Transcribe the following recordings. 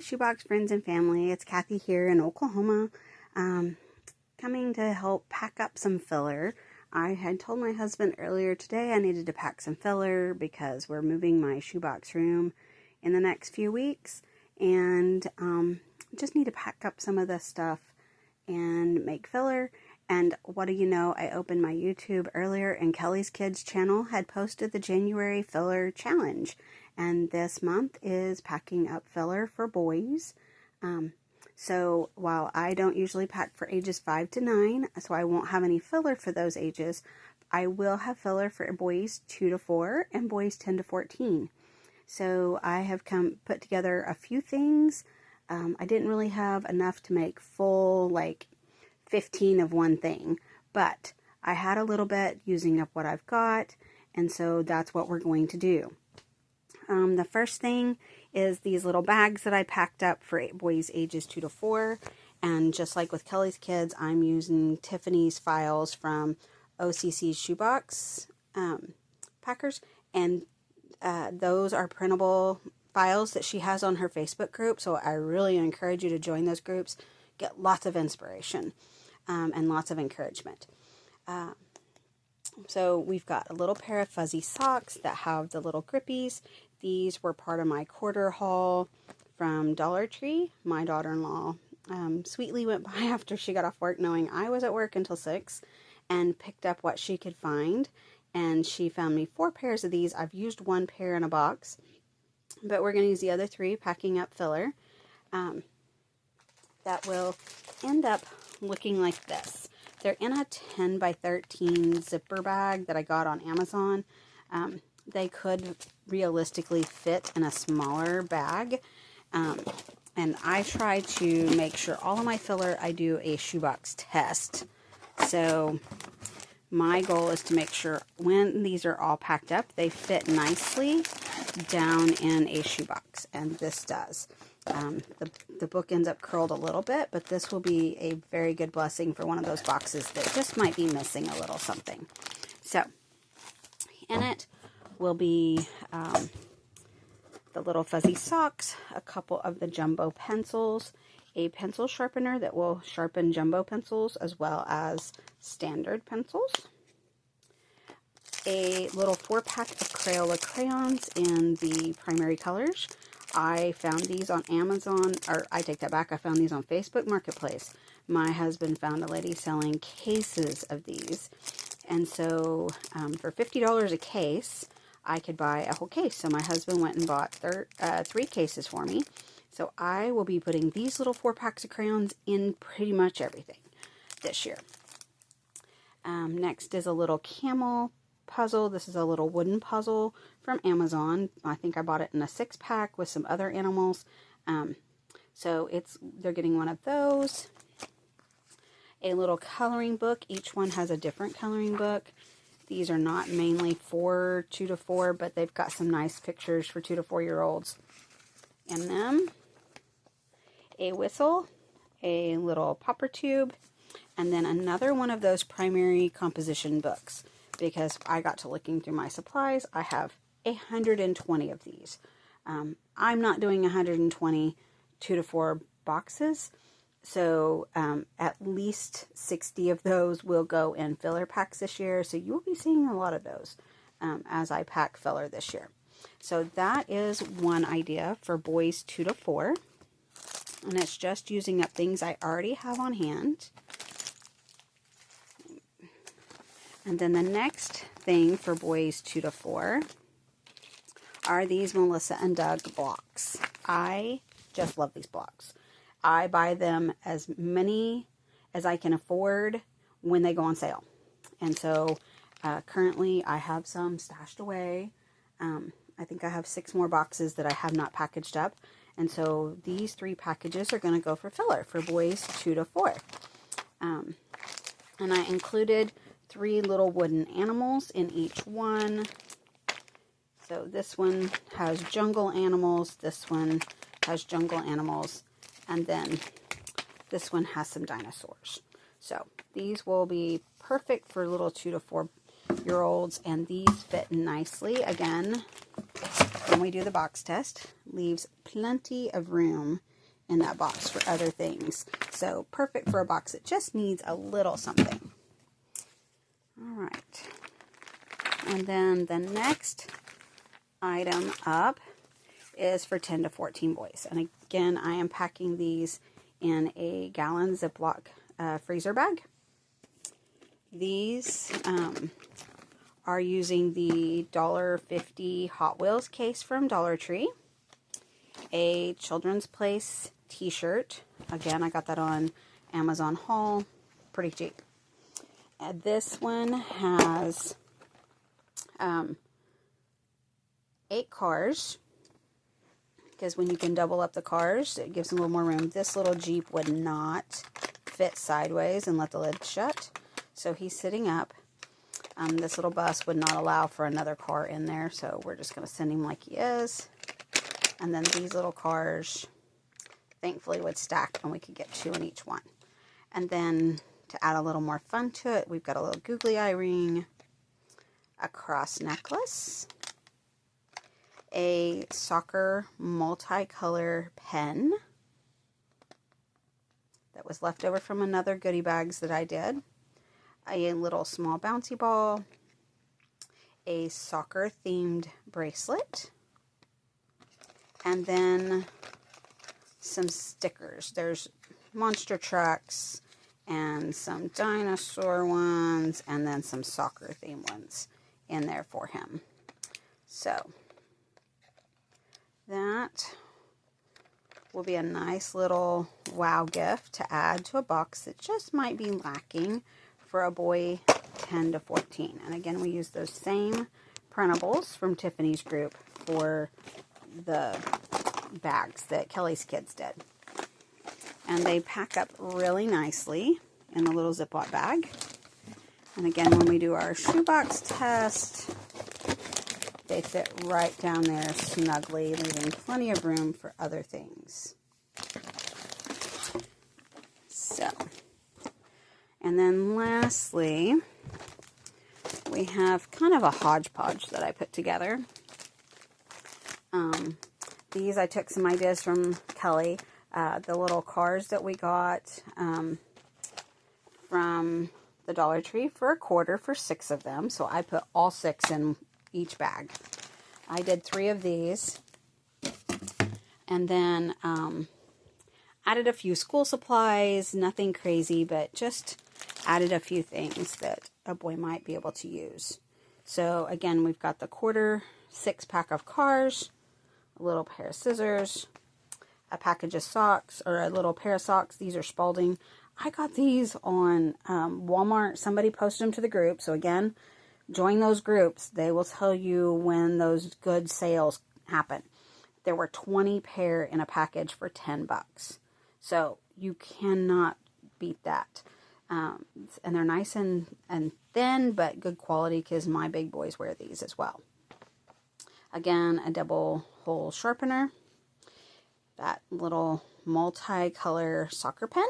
shoebox friends and family. It's Kathy here in Oklahoma, coming to help pack up some filler. I had told my husband earlier today I needed to pack some filler because we're moving my shoebox room in the next few weeks, and just need to pack up some of the stuff and make filler. And what do you know, I opened my YouTube earlier and Kelly's Kids channel had posted the January filler challenge. And this month is packing up filler for boys. So while I don't usually pack for ages 5 to 9, so I won't have any filler for those ages, I will have filler for boys 2 to 4 and boys 10 to 14. So I have put together a few things. I didn't really have enough to make full, 15 of one thing, but I had a little bit using up what I've got, and so that's what we're going to do. The first thing is these little bags that I packed up for boys ages 2 to 4, and just like with Kelly's Kids, I'm using Tiffany's files from OCC's shoebox packers, and those are printable files that she has on her Facebook group, so I really encourage you to join those groups. Get lots of inspiration and lots of encouragement. So we've got a little pair of fuzzy socks that have the little grippies. These were part of my quarter haul from Dollar Tree. My daughter-in-law sweetly went by after she got off work, knowing I was at work until 6, and picked up what she could find. And she found me 4 pairs of these. I've used 1 pair in a box, but we're going to use the other 3 packing up filler. That will end up looking like this. They're in a 10 by 13 zipper bag that I got on Amazon. They could realistically fit in a smaller bag. And I try to make sure all of my filler, I do a shoebox test. So my goal is to make sure when these are all packed up, they fit nicely down in a shoebox. And this does. The book ends up curled a little bit, but this will be a very good blessing for one of those boxes that just might be missing a little something. So, in it will be the little fuzzy socks, a couple of the jumbo pencils, a pencil sharpener that will sharpen jumbo pencils as well as standard pencils, a little 4-pack of Crayola crayons in the primary colors. I found these on Amazon, or I take that back, I found these on Facebook Marketplace. My husband found a lady selling cases of these, and so for $50 a case, I could buy a whole case. So my husband went and bought 3 cases for me. So I will be putting these little 4 packs of crayons in pretty much everything this year. Next is a little camel puzzle. This is a little wooden puzzle from Amazon. I think I bought it in a 6-pack with some other animals. So they're getting one of those. A little coloring book. Each one has a different coloring book. These are not mainly for 2 to 4, but they've got some nice pictures for 2 to 4-year-olds in them. A whistle, a little popper tube, and then another one of those primary composition books. Because I got to looking through my supplies, I have 120 of these. I'm not doing 120 2 to 4 boxes, so at least 60 of those will go in filler packs this year, so you will be seeing a lot of those as I pack filler this year. So that is one idea for boys 2 to 4, and it's just using up things I already have on hand. And then the next thing for boys 2 to 4 are these Melissa and Doug blocks. I just love these blocks. I buy them as many as I can afford when they go on sale. And so currently I have some stashed away. I think I have 6 more boxes that I have not packaged up. And so these 3 packages are going to go for filler for boys 2 to 4. And I included 3 little wooden animals in each one. So this one has jungle animals, this one has jungle animals, and then this one has some dinosaurs. So these will be perfect for little 2 to 4-year-olds, and these fit nicely. Again, when we do the box test, leaves plenty of room in that box for other things. So perfect for a box that just needs a little something. All right. And then the next item up is for 10 to 14 boys. And again, I am packing these in a gallon Ziploc freezer bag. These are using the $1.50 Hot Wheels case from Dollar Tree. A Children's Place t-shirt. Again, I got that on Amazon haul. Pretty cheap. And this one has 8 cars. Because when you can double up the cars, it gives them a little more room. This little Jeep would not fit sideways and let the lid shut. So he's sitting up. This little bus would not allow for another car in there. So we're just going to send him like he is. And then these little cars, thankfully, would stack and we could get 2 in each one. And then to add a little more fun to it, we've got a little googly eye ring, a cross necklace, a soccer multicolor pen that was left over from another goodie bags that I did, a little small bouncy ball, a soccer themed bracelet, and then some stickers. There's monster trucks and some dinosaur ones and then some soccer themed ones in there for him. So that will be a nice little wow gift to add to a box that just might be lacking for a boy 10 to 14. And again, we use those same printables from Tiffany's group for the bags that Kelly's kids did. And they pack up really nicely in the little Ziploc bag. And again, when we do our shoebox test, they fit right down there snugly, leaving plenty of room for other things. So, and then lastly, we have kind of a hodgepodge that I put together. These, I took some ideas from Kelly. The little cars that we got from the Dollar Tree for $1 for 6 of them. So I put all 6 in each bag. I did 3 of these. And then added a few school supplies. Nothing crazy, but just added a few things that a boy might be able to use. So again, we've got the quarter 6-pack of cars, a little pair of scissors, a package of socks, or a little pair of socks. These are Spalding. I got these on Walmart. Somebody posted them to the group. So again, join those groups. They will tell you when those good sales happen. There were 20 pair in a package for $10. So you cannot beat that. And they're nice and thin, but good quality because my big boys wear these as well. Again, a double hole sharpener. That little multicolor soccer pen.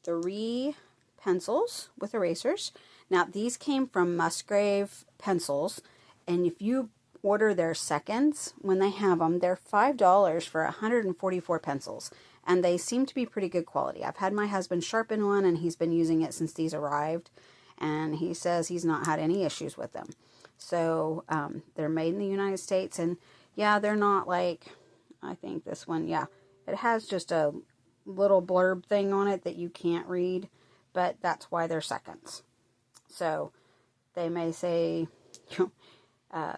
3 pencils with erasers. Now, these came from Musgrave Pencils, and if you order their seconds, when they have them, they're $5 for 144 pencils, and they seem to be pretty good quality. I've had my husband sharpen one, and he's been using it since these arrived, and he says he's not had any issues with them. So, they're made in the United States, and yeah, they're not like, I think this one, yeah, it has just a little blurb thing on it that you can't read, but that's why they're seconds. So they may say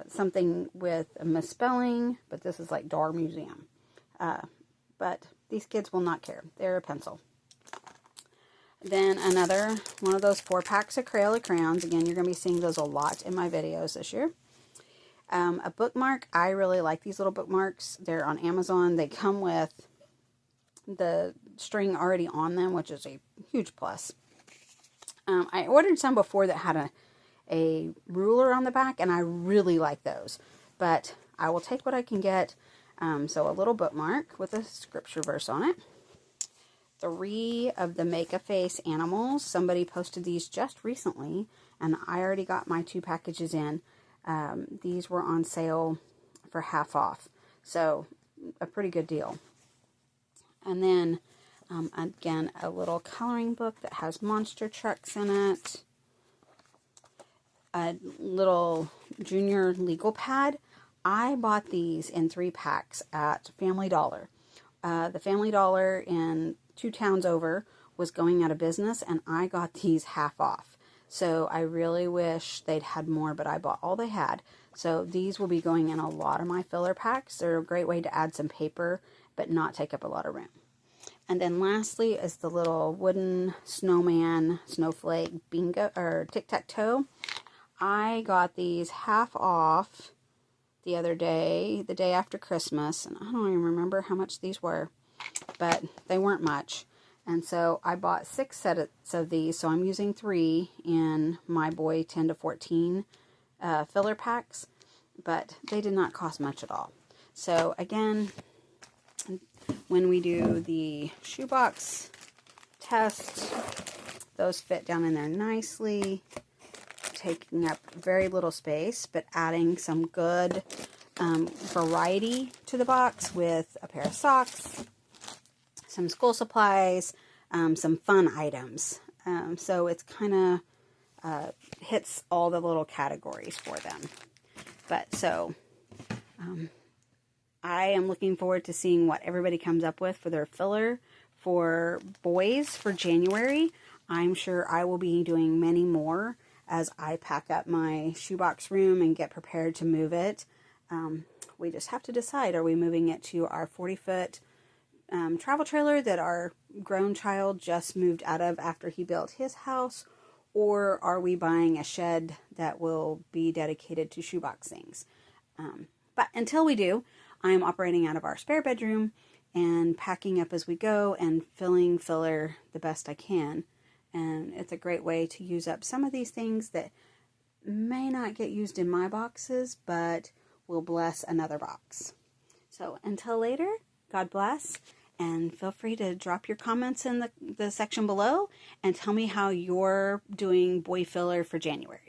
something with a misspelling, but this is like Dar Museum. But these kids will not care. They're a pencil. Then another one of those 4-packs of Crayola crayons. Again, you're going to be seeing those a lot in my videos this year. A bookmark. I really like these little bookmarks. They're on Amazon. They come with the string already on them, which is a huge plus. I ordered some before that had a ruler on the back, and I really like those. But I will take what I can get. So a little bookmark with a scripture verse on it. 3 of the Make-A-Face animals. Somebody posted these just recently, and I already got my 2 packages in. These were on sale for half off. So a pretty good deal. And then, again, a little coloring book that has monster trucks in it. A little junior legal pad. I bought these in 3 packs at Family Dollar. The Family Dollar in 2 towns over was going out of business, and I got these half off. So I really wish they'd had more, but I bought all they had. So these will be going in a lot of my filler packs. They're a great way to add some paper, but not take up a lot of room. And then lastly is the little wooden snowman, snowflake, bingo, or tic-tac-toe. I got these half off the other day, the day after Christmas, and I don't even remember how much these were, but they weren't much. And so I bought 6 sets of these, so I'm using 3 in my boy 10 to 14 filler packs, but they did not cost much at all. So again, when we do the shoebox test, those fit down in there nicely, taking up very little space, but adding some good variety to the box with a pair of socks, some school supplies, some fun items. So it's kind of hits all the little categories for them. But so I am looking forward to seeing what everybody comes up with for their filler for boys for January. I'm sure I will be doing many more as I pack up my shoebox room and get prepared to move it. We just have to decide, are we moving it to our 40-foot travel trailer that our grown child just moved out of after he built his house, or are we buying a shed that will be dedicated to shoebox things? But until we do, I'm operating out of our spare bedroom and packing up as we go and filling filler the best I can. And it's a great way to use up some of these things that may not get used in my boxes, but will bless another box. So until later, God bless, and feel free to drop your comments in the section below and tell me how you're doing boy filler for January.